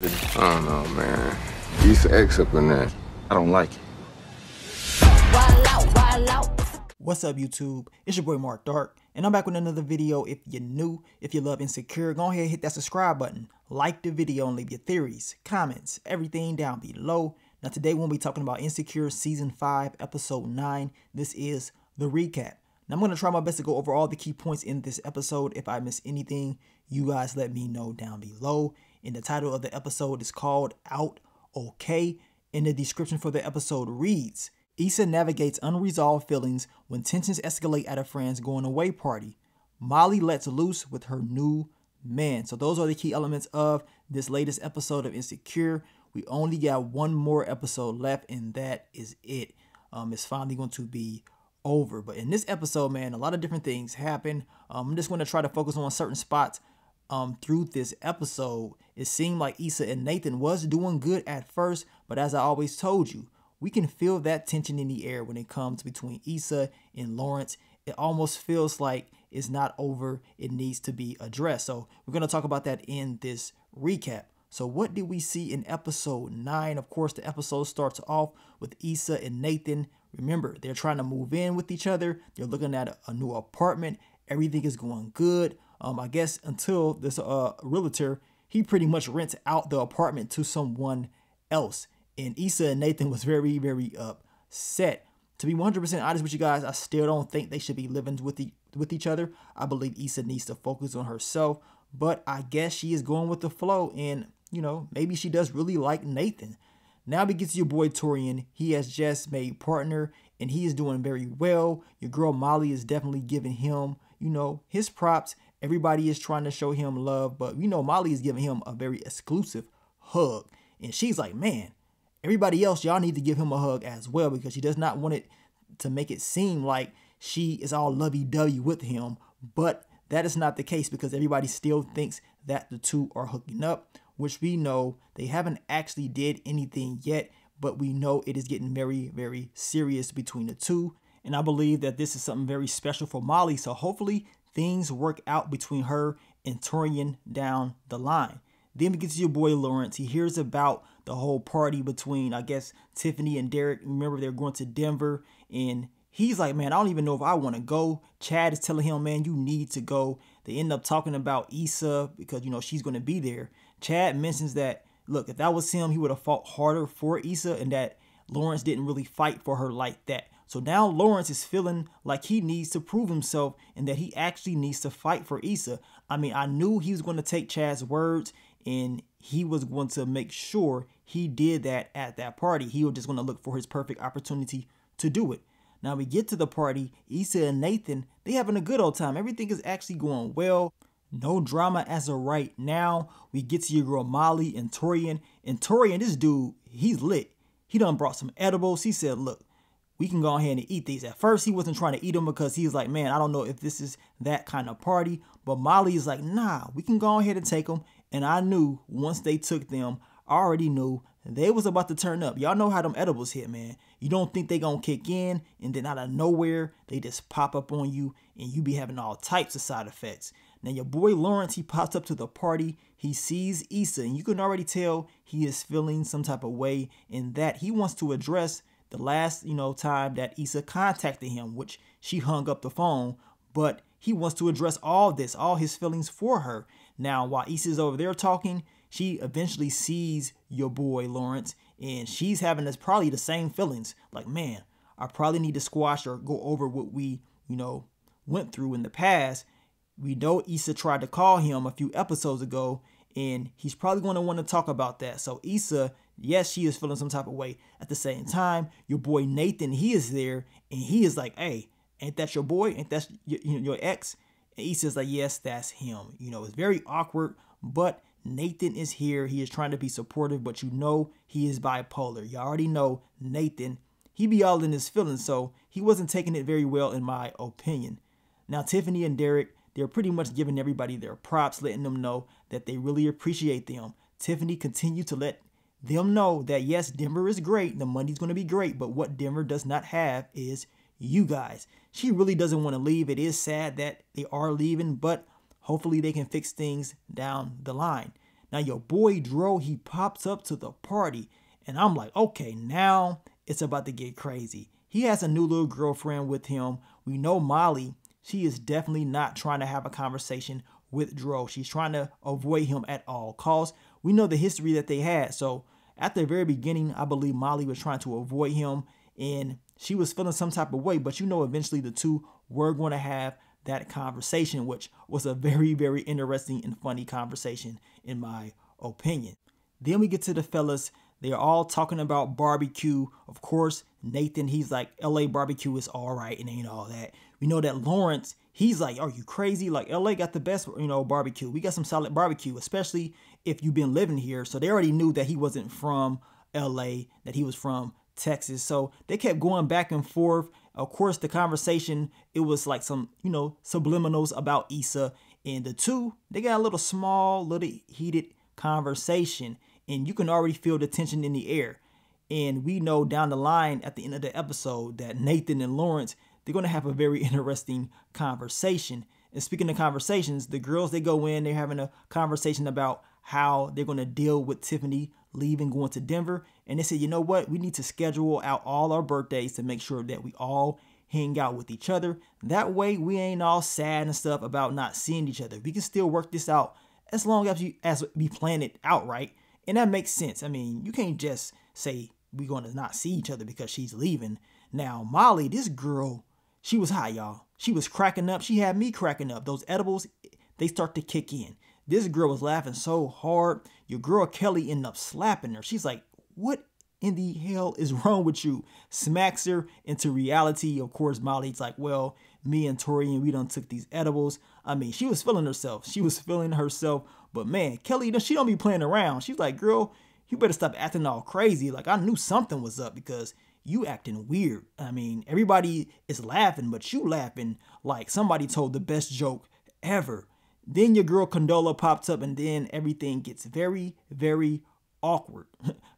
I don't know, man. Issa X up in there. I don't like it. What's up, YouTube? It's your boy Mark Dark, and I'm back with another video. If you're new, if you love Insecure, go ahead and hit that subscribe button, like the video, and leave your theories, comments, everything down below. Now today we'll be talking about Insecure Season 5, Episode 9. This is the recap. Now I'm going to try my best to go over all the key points in this episode. If I miss anything, you guys let me know down below. And the title of the episode is called Out Okay. In the description for the episode reads, Issa navigates unresolved feelings when tensions escalate at a friend's going away party. Molly lets loose with her new man. So those are the key elements of this latest episode of Insecure. We only got one more episode left, and that is it. It's finally going to be over. But in this episode, man, a lot of different things happen. I'm just going to try to focus on certain spots through this episode. It seemed like Issa and Nathan was doing good at first, but as I always told you, we can feel that tension in the air when it comes between Issa and Lawrence. It almost feels like it's not over. It needs to be addressed. So we're going to talk about that in this recap. So what did we see in episode 9? Of course, the episode starts off with Issa and Nathan. Remember, they're trying to move in with each other. They're looking at a new apartment. Everything is going good. I guess until this realtor, he pretty much rents out the apartment to someone else. And Issa and Nathan was very, very upset. To be 100% honest with you guys, I still don't think they should be living with each other. I believe Issa needs to focus on herself. But I guess she is going with the flow. And, you know, maybe she does really like Nathan. Now we get to your boy Torian. He has just made partner and he is doing very well. Your girl Molly is definitely giving him, you know, his props. Everybody is trying to show him love. But, you know, Molly is giving him a very exclusive hug. And she's like, man, everybody else, y'all need to give him a hug as well, because she does not want it to make it seem like she is all lovey-dovey with him. But that is not the case, because everybody still thinks that the two are hooking up, which we know they haven't actually did anything yet, but we know it is getting very, very serious between the two. And I believe that this is something very special for Molly. So hopefully things work out between her and Torian down the line. Then we get to your boy Lawrence. He hears about the whole party between, I guess, Tiffany and Derek. Remember, they're going to Denver. And he's like, man, I don't even know if I want to go. Chad is telling him, man, you need to go. They end up talking about Issa because, you know, she's going to be there. Chad mentions that, look, if that was him, he would have fought harder for Issa, and that Lawrence didn't really fight for her like that. So now Lawrence is feeling like he needs to prove himself and that he actually needs to fight for Issa. I mean, I knew he was going to take Chad's words and he was going to make sure he did that at that party. He was just going to look for his perfect opportunity to do it. Now we get to the party. Issa and Nathan, they having a good old time. Everything is actually going well. No drama as of right now. We get to your girl Molly and Torian. And Torian, this dude, he's lit. He done brought some edibles. He said, look, we can go ahead and eat these. At first, he wasn't trying to eat them because he was like, man, I don't know if this is that kind of party. But Molly is like, nah, we can go ahead and take them. And I knew once they took them, I already knew they was about to turn up. Y'all know how them edibles hit, man. You don't think they gonna kick in, and then out of nowhere, they just pop up on you, and you be having all types of side effects. Now, your boy Lawrence, he pops up to the party. He sees Issa, and you can already tell he is feeling some type of way in that he wants to address the last, you know, time that Issa contacted him, which she hung up the phone, but he wants to address all this, all his feelings for her. Now, while Issa's over there talking, she eventually sees your boy Lawrence, and she's having this probably the same feelings. Like, man, I probably need to squash or go over what we, you know, went through in the past. We know Issa tried to call him a few episodes ago, and he's probably going to want to talk about that. So Issa, yes, she is feeling some type of way. At the same time, your boy Nathan, he is there, and he is like, hey, ain't that your boy? Ain't that your ex? And Issa's like, yes, that's him. You know, it's very awkward, but Nathan is here. He is trying to be supportive, but you know he is bipolar. You already know Nathan, he be all in his feelings, so he wasn't taking it very well in my opinion. Now, Tiffany and Derek, they're pretty much giving everybody their props, letting them know that they really appreciate them. Tiffany continued to let them know that, yes, Denver is great. The money's going to be great, but what Denver does not have is you guys. She really doesn't want to leave. It is sad that they are leaving, but hopefully they can fix things down the line. Now your boy Dro, he pops up to the party, and I'm like, okay, now it's about to get crazy. He has a new little girlfriend with him. We know Molly, she is definitely not trying to have a conversation with Dro. She's trying to avoid him at all costs. We know the history that they had. So at the very beginning, I believe Molly was trying to avoid him and she was feeling some type of way. But you know, eventually the two were going to have that conversation, which was a very, very interesting and funny conversation in my opinion. Then we get to the fellas. They're all talking about barbecue. Of course, Nathan, he's like, LA barbecue is all right and ain't all that. We know that Lawrence, he's like, are you crazy? Like, LA got the best, barbecue. We got some solid barbecue, especially if you've been living here. So they already knew that he wasn't from LA, that he was from Texas. So they kept going back and forth. Of course, the conversation, it was like some, subliminals about Issa. And the two, they got a little heated conversation. And you can already feel the tension in the air. And we know down the line at the end of the episode that Nathan and Lawrence, they're going to have a very interesting conversation. And speaking of conversations, the girls, they go in, they're having a conversation about how they're going to deal with Tiffany leaving, going to Denver. And they said, you know what? We need to schedule out all our birthdays to make sure that we all hang out with each other. That way we ain't all sad and stuff about not seeing each other. We can still work this out as long as we plan it out right. And that makes sense. I mean, you can't just say we're going to not see each other because she's leaving. Now, Molly, this girl, she was high, y'all. She was cracking up. She had me cracking up. Those edibles, they start to kick in. This girl was laughing so hard. Your girl Kelly ended up slapping her. She's like, what in the hell is wrong with you? Smacks her into reality. Of course, Molly's like, well, me and Torian, we done took these edibles. I mean, she was feeling herself. She was feeling herself. But man, Kelly, she don't be playing around. She's like, girl, you better stop acting all crazy. Like, I knew something was up because you acting weird. I mean, everybody is laughing, but you laughing like somebody told the best joke ever. Then your girl Condola pops up and then everything gets very, very awkward.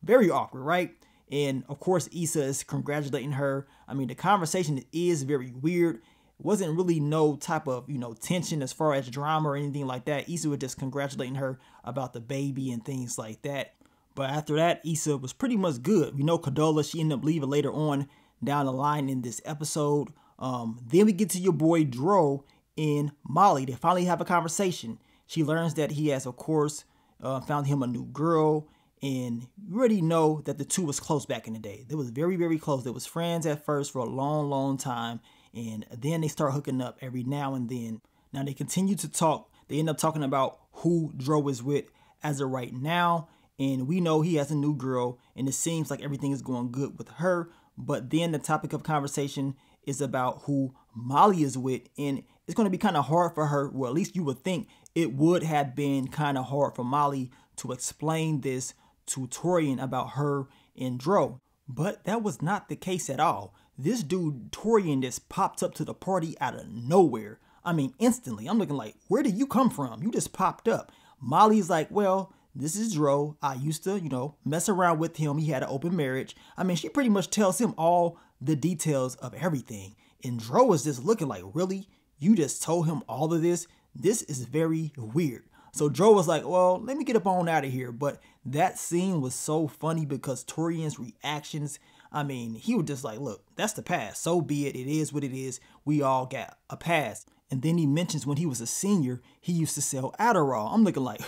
Very awkward, right? And of course, Issa is congratulating her. I mean, the conversation is very weird. Wasn't really no type of, tension as far as drama or anything like that. Issa was just congratulating her about the baby and things like that. But after that, Issa was pretty much good. We know Condola, she ended up leaving later on down the line in this episode. Then we get to your boy Dro and Molly. They finally have a conversation. She learns that he has, of course, found him a new girl. And you already know that the two was close back in the day. They was very, very close. They was friends at first for a long, long time. And then they start hooking up every now and then. Now they continue to talk. They end up talking about who Dro is with as of right now. And we know he has a new girl. And it seems like everything is going good with her. But then the topic of conversation is about who Molly is with. And it's going to be kind of hard for her. Well, at least you would think it would have been kind of hard for Molly to explain this to Torian about her and Dro. But that was not the case at all. This dude, Torian, just popped up to the party out of nowhere. I mean, instantly. I'm looking like, where did you come from? You just popped up. Molly's like, well, this is Dro. I used to, mess around with him. He had an open marriage. I mean, she pretty much tells him all the details of everything. And Dro was just looking like, really? You just told him all of this? This is very weird. So Dro was like, well, let me get up on out of here. But that scene was so funny because Torian's reactions, I mean, he was just like, look, that's the past. So be it. It is what it is. We all got a past. And then he mentions when he was a senior, he used to sell Adderall. I'm looking like,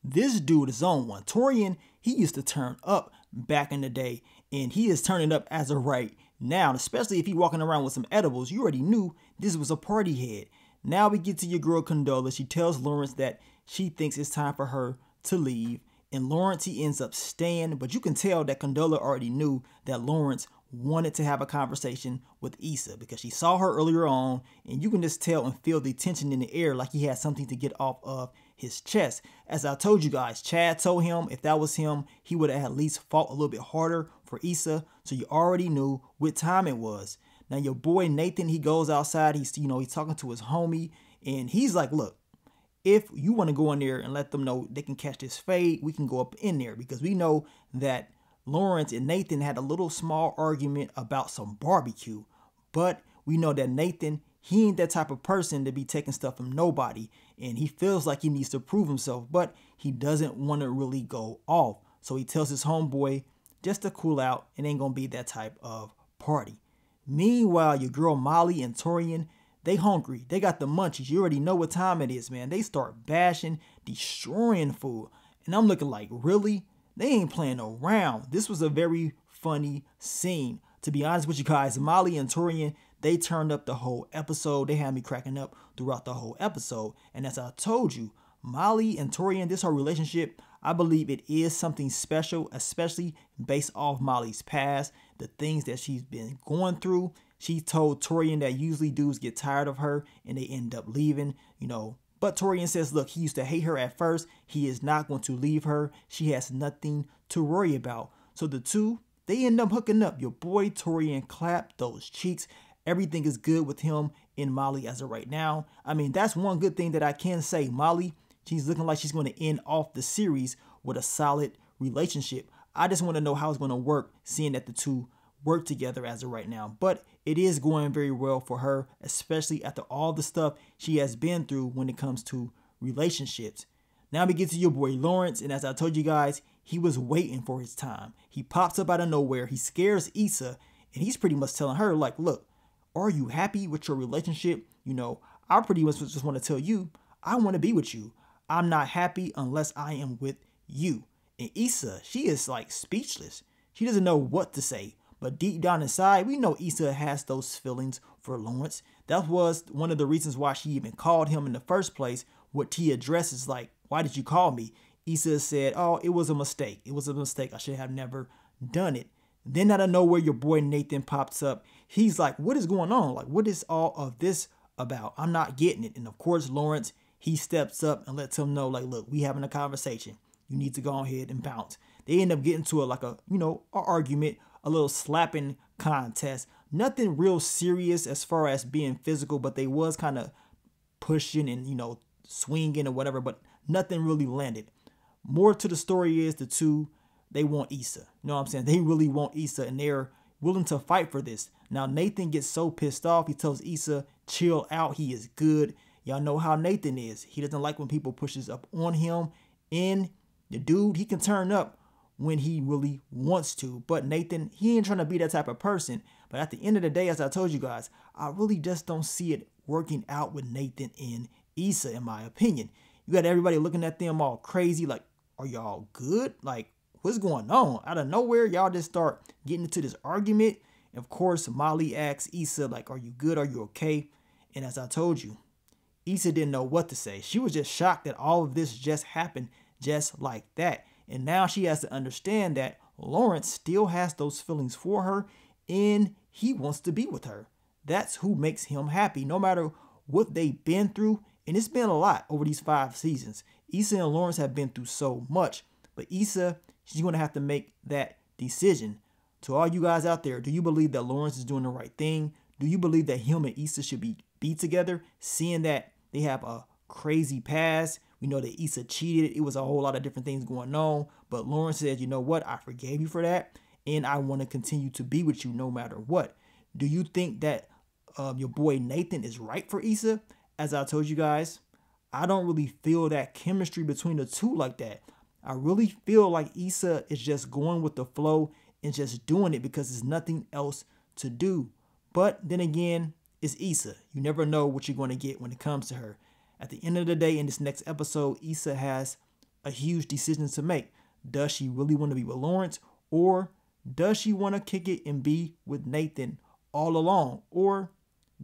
this dude is on one. Torian, he used to turn up back in the day. And he is turning up as of right now. Especially if he walking around with some edibles. You already knew this was a party head. Now we get to your girl Condola. She tells Lawrence that she thinks it's time for her to leave. And Lawrence, he ends up staying. But you can tell that Condola already knew that Lawrence wanted to have a conversation with Issa because she saw her earlier on. And you can just tell and feel the tension in the air like he had something to get off of his chest. As I told you guys, Chad told him if that was him, he would have at least fought a little bit harder for Issa. So you already knew what time it was. Now your boy Nathan, he goes outside. He's talking to his homie. And he's like, look, if you want to go in there and let them know they can catch this fade, we can go up in there because we know that Lawrence and Nathan had a little small argument about some barbecue. But we know that Nathan, he ain't that type of person to be taking stuff from nobody, and he feels like he needs to prove himself, but he doesn't want to really go off. So he tells his homeboy just to cool out. It ain't gonna be that type of party. Meanwhile, your girl Molly and Torian, they hungry. They got the munchies. You already know what time it is, man. They start bashing, destroying food. And I'm looking like, really? They ain't playing around. This was a very funny scene. To be honest with you guys, Molly and Torian, they turned up the whole episode. They had me cracking up throughout the whole episode. And as I told you, Molly and Torian, this whole relationship, I believe it is something special, especially based off Molly's past, the things that she's been going through. She told Torian that usually dudes get tired of her and they end up leaving, But Torian says, look, he used to hate her at first. He is not going to leave her. She has nothing to worry about. So the two, they end up hooking up. Your boy Torian clapped those cheeks. Everything is good with him and Molly as of right now. I mean, that's one good thing that I can say. Molly, she's looking like she's going to end off the series with a solid relationship. I just want to know how it's going to work, seeing that the two work together as of right now. But it is going very well for her, especially after all the stuff she has been through when it comes to relationships. Now we get to your boy Lawrence, and as I told you guys, he was waiting for his time. He pops up out of nowhere. He scares Issa, and he's pretty much telling her, like, look, are you happy with your relationship? I pretty much just want to tell you, I want to be with you. I'm not happy unless I am with you. And Issa, she is like speechless. She doesn't know what to say. But deep down inside, we know Issa has those feelings for Lawrence. That was one of the reasons why she even called him in the first place. What Tia addresses like, why did you call me? Issa said, oh, it was a mistake. It was a mistake. I should have never done it. Then out of nowhere, your boy Nathan pops up. He's like, what is going on? Like, what is all of this about? I'm not getting it. And of course, Lawrence, he steps up and lets him know, like, look, we having a conversation. You need to go ahead and bounce. They end up getting to an argument, a little slapping contest. Nothing real serious as far as being physical, but they was kind of pushing and, swinging or whatever, but nothing really landed. More to the story is the two, they want Issa. You know what I'm saying? They really want Issa, and they're willing to fight for this. Now, Nathan gets so pissed off. He tells Issa, chill out. He is good. Y'all know how Nathan is. He doesn't like when people pushes up on him. And the dude, he can turn up when he really wants to. But Nathan, he ain't trying to be that type of person. But at the end of the day, as I told you guys, I really just don't see it working out with Nathan and Issa, in my opinion. You got everybody looking at them all crazy, like, are y'all good? Like, what's going on? Out of nowhere, y'all just start getting into this argument. And of course, Molly asks Issa, like, are you good? Are you okay? And as I told you, Issa didn't know what to say. She was just shocked that all of this just happened just like that. And now she has to understand that Lawrence still has those feelings for her and he wants to be with her. That's who makes him happy, no matter what they've been through. And it's been a lot over these 5 seasons. Issa and Lawrence have been through so much. But Issa, she's going to have to make that decision. To all you guys out there, do you believe that Lawrence is doing the right thing? Do you believe that him and Issa should be together, seeing that they have a crazy past? We know that Issa cheated. It was a whole lot of different things going on. But Lawrence said, you know what? I forgave you for that. And I want to continue to be with you no matter what. Do you think that your boy Nathan is right for Issa? As I told you guys, I don't really feel that chemistry between the two like that. I really feel like Issa is just going with the flow and just doing it because there's nothing else to do. But then again, it's Issa. You never know what you're going to get when it comes to her. At the end of the day, in this next episode, Issa has a huge decision to make. Does she really want to be with Lawrence, or does she want to kick it and be with Nathan all along, or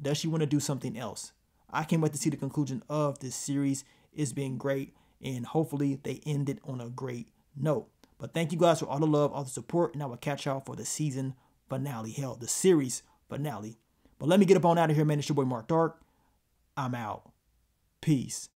does she want to do something else? I can't wait to see the conclusion of this series. It's been great, and hopefully they end it on a great note. But thank you guys for all the love, all the support, and I will catch y'all for the season finale. Hell, the series finale. But let me get up on out of here, man. It's your boy Mark Dark. I'm out. Peace.